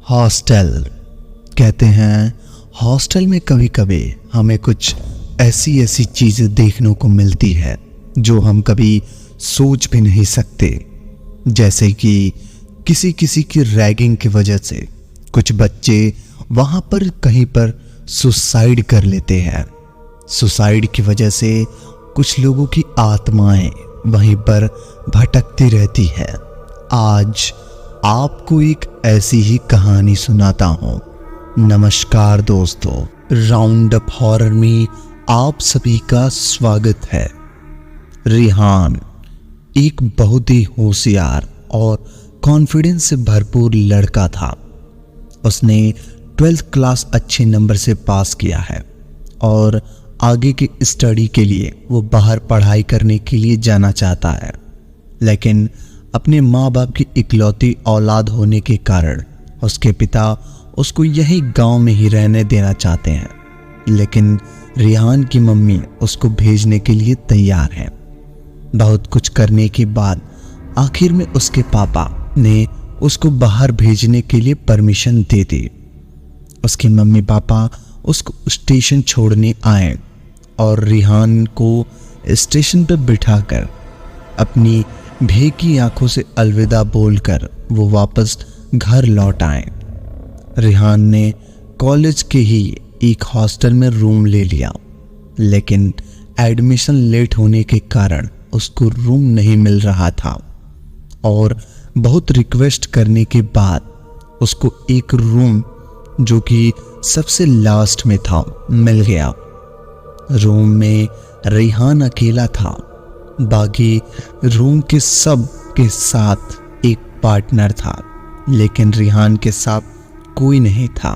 Hostel. कहते हैं hostel में कभी कभी हमें कुछ ऐसी चीज़ें देखने को मिलती है जो हम कभी सोच भी नहीं सकते। जैसे कि किसी की रैगिंग की वजह से कुछ बच्चे वहाँ पर कहीं पर सुसाइड कर लेते हैं। सुसाइड की वजह से कुछ लोगों की आत्माएं वहीं पर भटकती रहती है। आज आपको एक ऐसी ही कहानी सुनाता हूँ। नमस्कार दोस्तों, राउंड अप हॉरर में आप सभी का स्वागत है। रिहान एक बहुत ही होशियार और कॉन्फिडेंस से भरपूर लड़का था। उसने 12th क्लास अच्छे नंबर से पास किया है और आगे की स्टडी के लिए वो बाहर पढ़ाई करने के लिए जाना चाहता है, लेकिन अपने माँ बाप की इकलौती औलाद होने के कारण उसके पिता उसको यही गांव में ही रहने देना चाहते हैं। लेकिन रिहान की मम्मी उसको भेजने के लिए तैयार है। बहुत कुछ करने के बाद आखिर में उसके पापा ने उसको बाहर भेजने के लिए परमिशन दे दी। उसके मम्मी पापा उसको स्टेशन छोड़ने आए और रिहान को स्टेशन पर बिठाकर अपनी भेकी आंखों से अलविदा बोलकर वो वापस घर लौट आए। रिहान ने कॉलेज के ही एक हॉस्टल में रूम ले लिया, लेकिन एडमिशन लेट होने के कारण उसको रूम नहीं मिल रहा था और बहुत रिक्वेस्ट करने के बाद उसको एक रूम जो कि सबसे लास्ट में था मिल गया। रूम में रिहान अकेला था। बाकी रूम के सब के साथ एक पार्टनर था, लेकिन रिहान के साथ कोई नहीं था,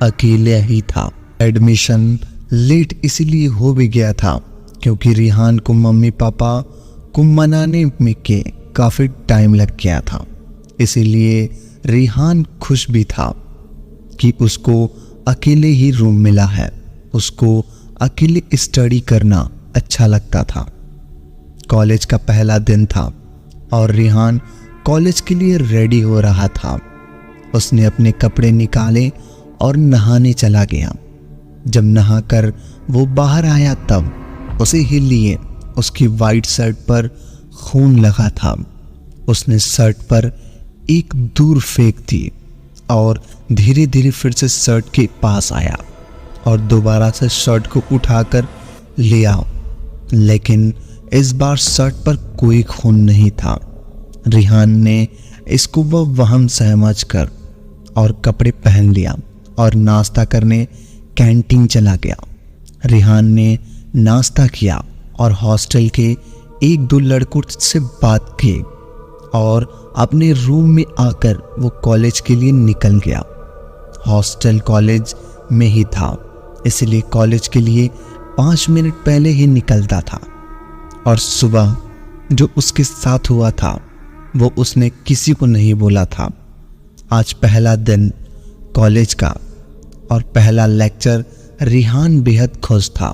अकेले ही था। एडमिशन लेट इसलिए हो भी गया था क्योंकि रिहान को मम्मी पापा को मनाने में के काफ़ी टाइम लग गया था। इसीलिए रिहान खुश भी था कि उसको अकेले ही रूम मिला है। उसको अकेले स्टडी करना अच्छा लगता था। कॉलेज का पहला दिन था और रिहान कॉलेज के लिए रेडी हो रहा था। उसने अपने कपड़े निकाले और नहाने चला गया। जब नहाकर वो बाहर आया तब उसे ही लिए उसकी वाइट शर्ट पर खून लगा था। उसने शर्ट पर एक दूर फेंक दी और धीरे धीरे फिर से शर्ट के पास आया और दोबारा से शर्ट को उठाकर लिया, लेकिन इस बार शर्ट पर कोई खून नहीं था। रिहान ने इसको वह वहम समझ कर और कपड़े पहन लिया और नाश्ता करने कैंटीन चला गया। रिहान ने नाश्ता किया और हॉस्टल के एक दो लड़कों से बात की और अपने रूम में आकर वो कॉलेज के लिए निकल गया। हॉस्टल कॉलेज में ही था, इसलिए कॉलेज के लिए 5 मिनट पहले ही निकलता था। और सुबह जो उसके साथ हुआ था वो उसने किसी को नहीं बोला था। आज पहला दिन कॉलेज का और पहला लेक्चर। रिहान बेहद खुश था।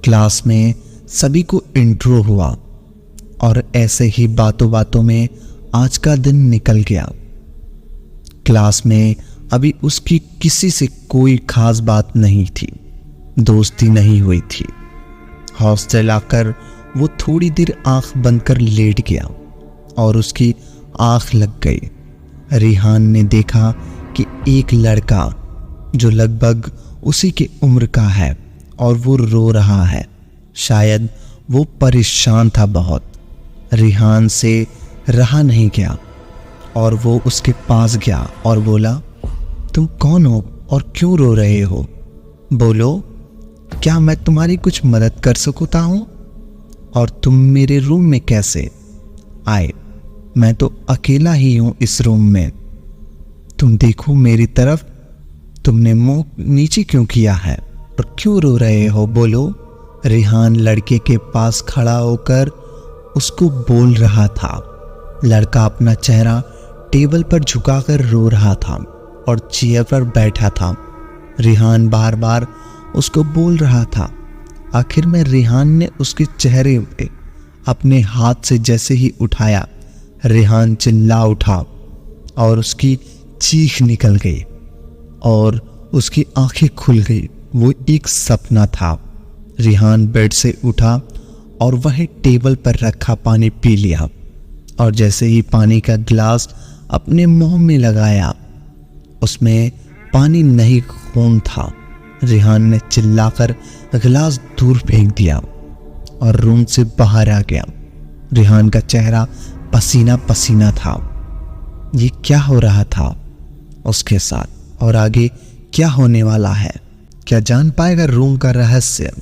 क्लास में सभी को इंट्रो हुआ और ऐसे ही बातों बातों में आज का दिन निकल गया। क्लास में अभी उसकी किसी से कोई खास बात नहीं थी, दोस्ती नहीं हुई थी। हॉस्टल आकर वो थोड़ी देर आंख बंद कर लेट गया और उसकी आंख लग गई। रिहान ने देखा कि एक लड़का जो लगभग उसी की उम्र का है और वो रो रहा है। शायद वो परेशान था बहुत। रिहान से रहा नहीं गया और वो उसके पास गया और बोला, तुम कौन हो और क्यों रो रहे हो? बोलो, क्या मैं तुम्हारी कुछ मदद कर सकता हूँ? और तुम मेरे रूम में कैसे आए? मैं तो अकेला ही हूँ इस रूम में। तुम देखो मेरी तरफ, तुमने मुंह नीचे क्यों किया है और क्यों रो रहे हो? बोलो। रिहान लड़के के पास खड़ा होकर उसको बोल रहा था। लड़का अपना चेहरा टेबल पर झुकाकर रो रहा था और चेयर पर बैठा था। रिहान बार बार उसको बोल रहा था। आखिर में रिहान ने उसके चेहरे पे अपने हाथ से जैसे ही उठाया, रिहान चिल्ला उठा और उसकी चीख निकल गई और उसकी आंखें खुल गई। वो एक सपना था। रिहान बेड से उठा और वहीं टेबल पर रखा पानी पी लिया और जैसे ही पानी का गिलास अपने मुंह में लगाया उसमें पानी नहीं खून था। रिहान ने चिल्लाकर गिलास दूर फेंक दिया और रूम से बाहर आ गया। रिहान का चेहरा पसीना पसीना था। ये क्या हो रहा था उसके साथ और आगे क्या होने वाला है? क्या जान पाएगा रूम का रहस्य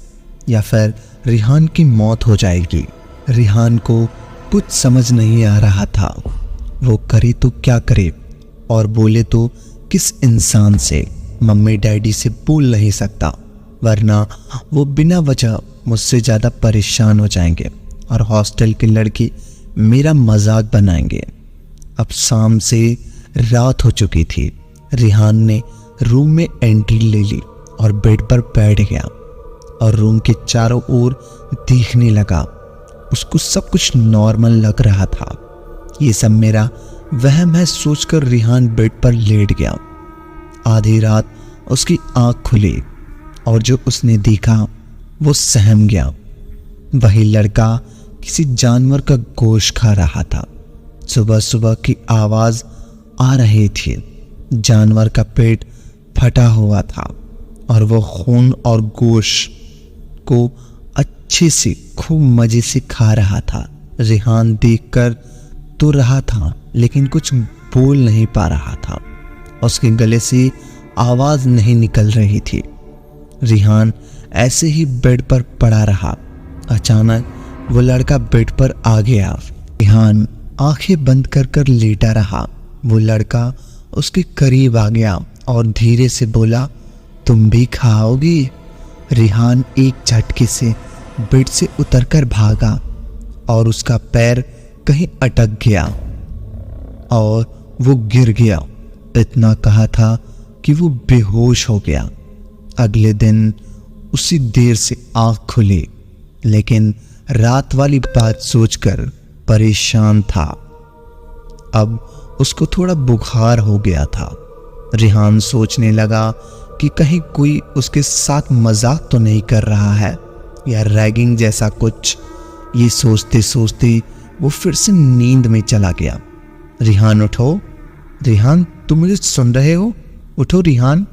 या फिर रिहान की मौत हो जाएगी? रिहान को कुछ समझ नहीं आ रहा था। वो करे तो क्या करे और बोले तो किस इंसान से? मम्मी डैडी से बोल नहीं सकता वरना वो बिना वजह मुझसे ज़्यादा परेशान हो जाएंगे और हॉस्टल के लड़के मेरा मजाक बनाएंगे। अब शाम से रात हो चुकी थी। रिहान ने रूम में एंट्री ले ली और बेड पर बैठ गया और रूम के चारों ओर देखने लगा। उसको सब कुछ नॉर्मल लग रहा था। ये सब मेरा वहम है सोचकर रिहान बेड पर लेट गया। आधी रात उसकी आंख खुली और जो उसने देखा वो सहम गया। वही लड़का किसी जानवर का गोश्त खा रहा था। सुबह सुबह की आवाज आ रही थी। जानवर का पेट फटा हुआ था और वो खून और गोश्त को अच्छे से खूब मजे से खा रहा था। रिहान देखकर तो रहा था लेकिन कुछ बोल नहीं पा रहा था। उसके गले से आवाज नहीं निकल रही थी। रिहान ऐसे ही बेड पर पड़ा रहा। अचानक वो लड़का बेड पर आ गया। रिहान आंखें बंद कर कर लेटा रहा। वो लड़का उसके करीब आ गया और धीरे से बोला, तुम भी खाओगी? रिहान एक झटके से बेड से उतरकर भागा और उसका पैर कहीं अटक गया और वो गिर गया। इतना कहा था कि वो बेहोश हो गया। अगले दिन उसी देर से आंख खुली लेकिन रात वाली बात सोचकर परेशान था। अब उसको थोड़ा बुखार हो गया था। रिहान सोचने लगा कि कहीं कोई उसके साथ मजाक तो नहीं कर रहा है या रैगिंग जैसा कुछ। ये सोचते सोचते वो फिर से नींद में चला गया। रिहान उठो, रिहान तुम मुझे सुन रहे हो? उठो रिहान,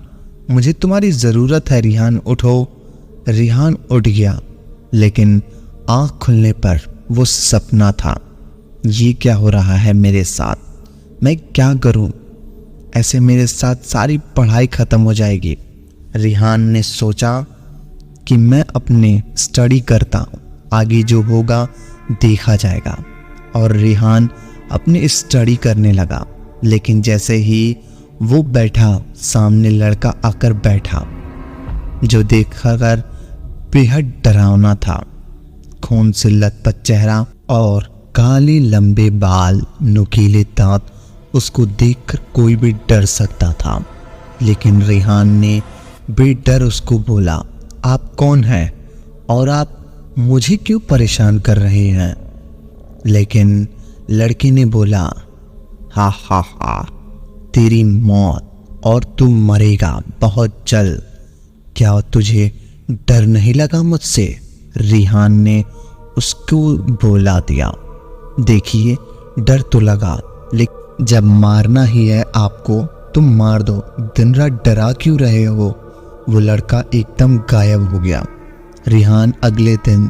मुझे तुम्हारी ज़रूरत है। रिहान उठो। रिहान उठ गया लेकिन आँख खुलने पर वो सपना था। ये क्या हो रहा है मेरे साथ? मैं क्या करूं? ऐसे मेरे साथ सारी पढ़ाई ख़त्म हो जाएगी। रिहान ने सोचा कि मैं अपने स्टडी करता हूँ, आगे जो होगा देखा जाएगा। और रिहान अपनी स्टडी करने लगा। लेकिन जैसे ही वो बैठा सामने लड़का आकर बैठा जो देखकर बेहद डरावना था। खून से लथपथ चेहरा और काले लंबे बाल, नुकीले दांत। उसको देखकर कोई भी डर सकता था लेकिन रिहान ने बेडर उसको बोला, आप कौन हैं और आप मुझे क्यों परेशान कर रहे हैं? लेकिन लड़के ने बोला, हा हा हा, तेरी मौत और तू मरेगा बहुत जल्द। क्या तुझे डर नहीं लगा मुझसे? रिहान ने उसको बोला दिया। देखिए डर तो लगा लेकिन जब मारना ही है आपको तो मार दो, दिन रात डरा क्यों रहे हो? वो लड़का एकदम गायब हो गया। रिहान अगले दिन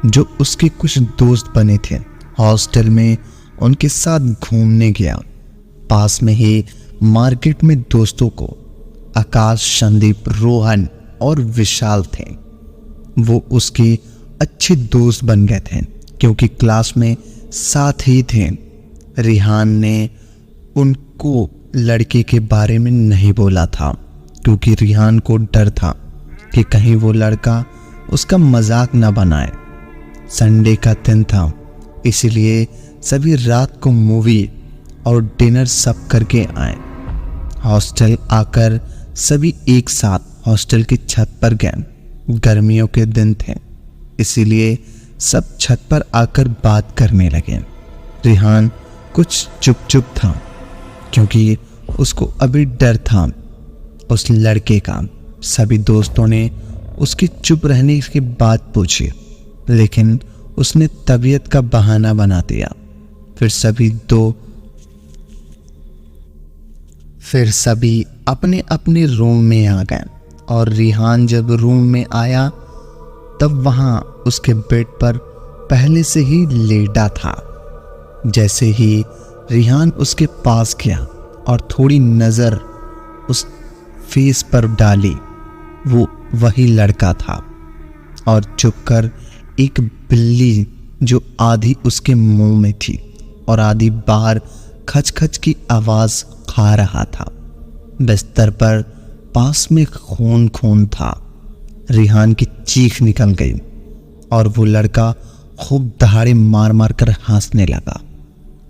जो उसके कुछ दोस्त बने थे हॉस्टल में उनके साथ घूमने गया। पास में ही मार्केट में दोस्तों को आकाश, संदीप, रोहन और विशाल थे। वो उसके अच्छे दोस्त बन गए थे क्योंकि क्लास में साथ ही थे। रिहान ने उनको लड़के के बारे में नहीं बोला था क्योंकि रिहान को डर था कि कहीं वो लड़का उसका मजाक न बनाए। संडे का दिन था इसलिए सभी रात को मूवी और डिनर सब करके आए। हॉस्टल आकर सभी एक साथ हॉस्टल की छत पर गए। गर्मियों के दिन थे इसीलिए सब छत पर आकर बात करने लगे। रिहान कुछ चुप चुप था क्योंकि उसको अभी डर था उस लड़के का। सभी दोस्तों ने उसके चुप रहने की बात पूछी, लेकिन उसने तबीयत का बहाना बना दिया। फिर सभी अपने अपने रूम में आ गए और रिहान जब रूम में आया तब वहां उसके बेड पर पहले से ही लेटा था। जैसे ही रिहान उसके पास गया और थोड़ी नज़र उस फेस पर डाली, वो वही लड़का था और झुककर एक बिल्ली जो आधी उसके मुंह में थी और आधी बाहर खच खच की आवाज़ खा रहा था। बिस्तर पर पास में खून खून था। रिहान की चीख निकल गई और वो लड़का खूब दहाड़े मार मार कर हंसने लगा।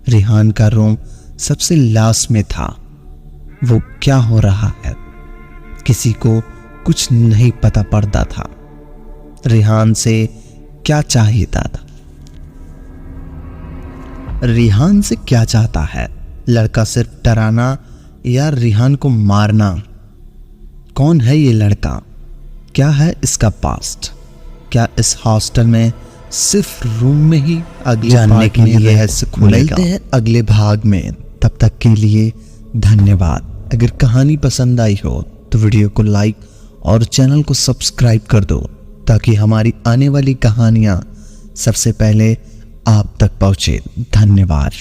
रिहान का रूम सबसे लास्ट में था। वो क्या हो रहा है किसी को कुछ नहीं पता पड़ता था। रिहान से क्या चाहता था? रिहान से क्या चाहता है? लड़का सिर्फ डराना या रिहान को मारना? कौन है ये लड़का? क्या है इसका पास्ट? क्या इस हॉस्टल में सिर्फ रूम में ही जानने के लिए रहस्य खुलेगा? मिलते हैं अगले भाग में। तब तक के लिए धन्यवाद। अगर कहानी पसंद आई हो तो वीडियो को लाइक और चैनल को सब्सक्राइब कर दो ताकि हमारी आने वाली कहानियां सबसे पहले आप तक पहुंचे। धन्यवाद।